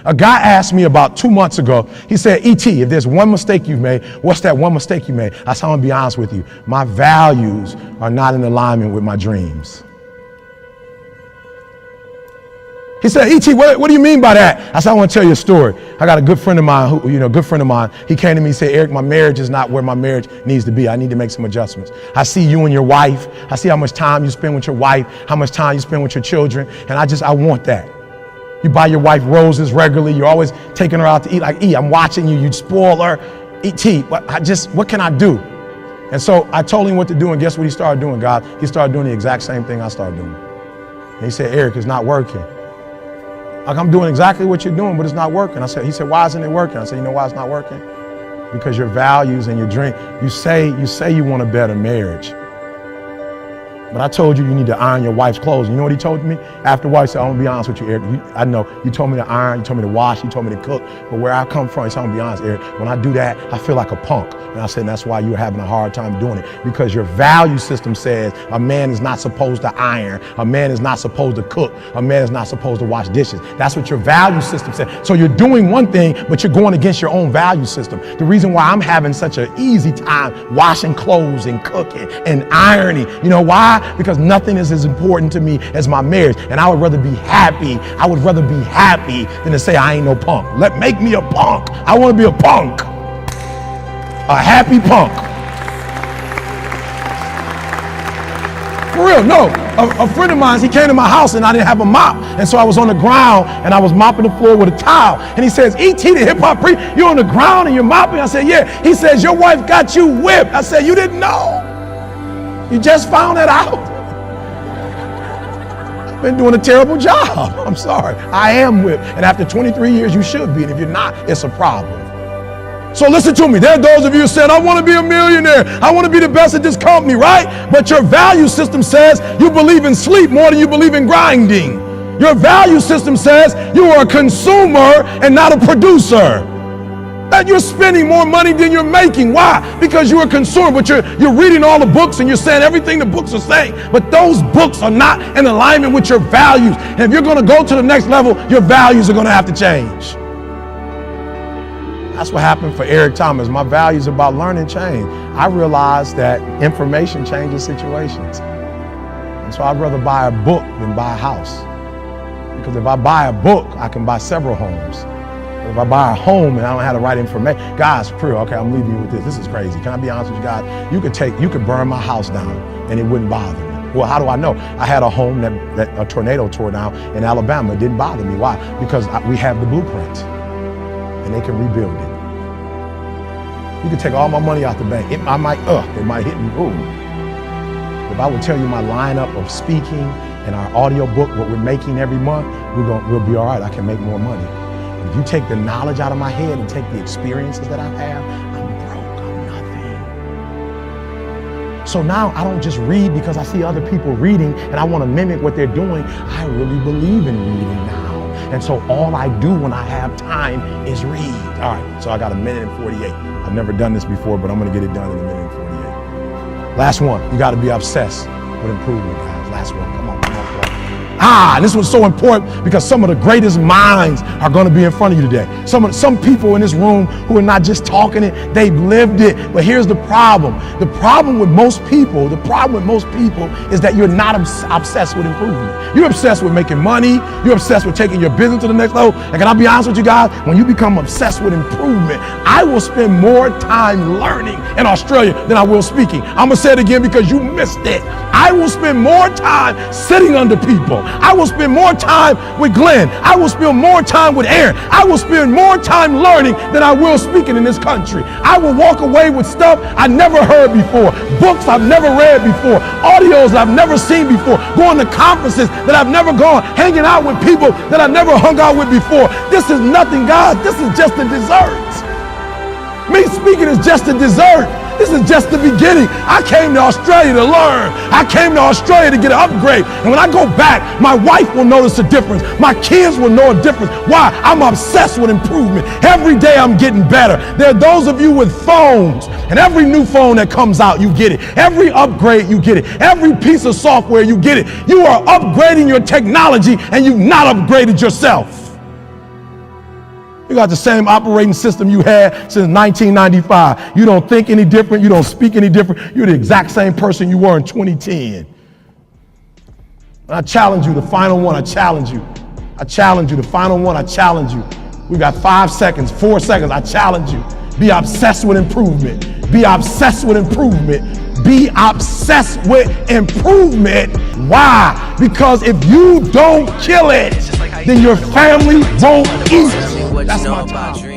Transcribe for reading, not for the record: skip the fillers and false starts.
A guy asked me about 2 months ago, he said, E.T., if there's one mistake you've made, what's that one mistake you made? I said, I'm going to be honest with you. My values are not in alignment with my dreams. He said, E.T., what do you mean by that? I said, I want to tell you a story. I got a good friend of mine, he came to me and said, Eric, my marriage is not where my marriage needs to be. I need to make some adjustments. I see you and your wife. I see how much time you spend with your wife, how much time you spend with your children. And I want that. You buy your wife roses regularly. You're always taking her out to eat. Like, I'm watching you. You spoil her. E.T., what can I do? And so I told him what to do. And guess what he started doing, God? He started doing the exact same thing I started doing. And he said, Eric, it's not working. Like, I'm doing exactly what you're doing, but it's not working. He said, why isn't it working? I said, you know why it's not working? Because your values and your dream, you say you want a better marriage. But I told you need to iron your wife's clothes. You know what he told me? After a while, he said, I'm going to be honest with you, Eric. I know you told me to iron, you told me to wash, you told me to cook. But where I come from, he said, I'm going to be honest, Eric. When I do that, I feel like a punk. And I said, that's why you're having a hard time doing it. Because your value system says a man is not supposed to iron. A man is not supposed to cook. A man is not supposed to wash dishes. That's what your value system says. So you're doing one thing, but you're going against your own value system. The reason why I'm having such an easy time washing clothes and cooking and ironing, you know why? Because nothing is as important to me as my marriage. And I would rather be happy. I would rather be happy than to say I ain't no punk. Make me a punk. I want to be a punk. A happy punk. For real, no. A friend of mine, he came to my house and I didn't have a mop. And so I was on the ground and I was mopping the floor with a towel. And he says, E.T., the hip hop priest, you're on the ground and you're mopping? I said, yeah. He says, your wife got you whipped. I said, you didn't know. You just found that out. I've been doing a terrible job. I'm sorry. I am whipped. And after 23 years, you should be. And if you're not, it's a problem. So listen to me. There are those of you who said, I want to be a millionaire. I want to be the best at this company, right? But your value system says you believe in sleep more than you believe in grinding. Your value system says you are a consumer and not a producer. That you're spending more money than you're making. Why? Because you're a consumer, but you're reading all the books and you're saying everything the books are saying. But those books are not in alignment with your values. And if you're going to go to the next level, your values are going to have to change. That's what happened for Eric Thomas. My values about learning changed. I realized that information changes situations. And so I'd rather buy a book than buy a house. Because if I buy a book, I can buy several homes. But if I buy a home and I don't have the right information, guys, for real, okay, I'm leaving you with this. This is crazy. Can I be honest with you guys? You could burn my house down and it wouldn't bother me. Well, how do I know? I had a home that a tornado tore down in Alabama. It didn't bother me. Why? Because we have the blueprint. And they can rebuild it. You can take all my money out the bank. It might hit me. Ooh. If I would tell you my lineup of speaking and our audio book, what we're making every month, we'll be all right. I can make more money. And if you take the knowledge out of my head and take the experiences that I have, I'm broke. I'm nothing. So now I don't just read because I see other people reading and I want to mimic what they're doing. I really believe in reading now. And so all I do when I have time is read. All right, so I got 1:48. I've never done this before, but I'm gonna get it done in 1:48. Last one, you gotta be obsessed with improvement, guys. Last one, come on. And this was so important because some of the greatest minds are gonna be in front of you today. Some people in this room who are not just talking it, they've lived it. But here's the problem. The problem with most people is that you're not obsessed with improvement. You're obsessed with making money. You're obsessed with taking your business to the next level. And can I be honest with you guys? When you become obsessed with improvement, I will spend more time learning in Australia than I will speaking. I'm gonna say it again because you missed it. I will spend more time sitting under people. I will spend more time with Glenn. I will spend more time with Aaron. I will spend more time learning than I will speaking in this country. I will walk away with stuff I never heard before, books I've never read before, audios I've never seen before, going to conferences that I've never gone, hanging out with people that I've never hung out with before. This is nothing, guys. This is just a dessert. Me speaking is just a dessert. This is just the beginning. I came to Australia to learn. I came to Australia to get an upgrade. And when I go back, my wife will notice a difference. My kids will know a difference. Why? I'm obsessed with improvement. Every day I'm getting better. There are those of you with phones, and every new phone that comes out, you get it. Every upgrade, you get it. Every piece of software, you get it. You are upgrading your technology, and you've not upgraded yourself. You got the same operating system you had since 1995. You don't think any different. You don't speak any different. You're the exact same person you were in 2010. I challenge you, the final one, I challenge you. I challenge you, the final one, I challenge you. We got 5 seconds, 4 seconds, I challenge you. Be obsessed with improvement. Be obsessed with improvement. Be obsessed with improvement. Why? Because if you don't kill it, then your family won't eat. That's my time.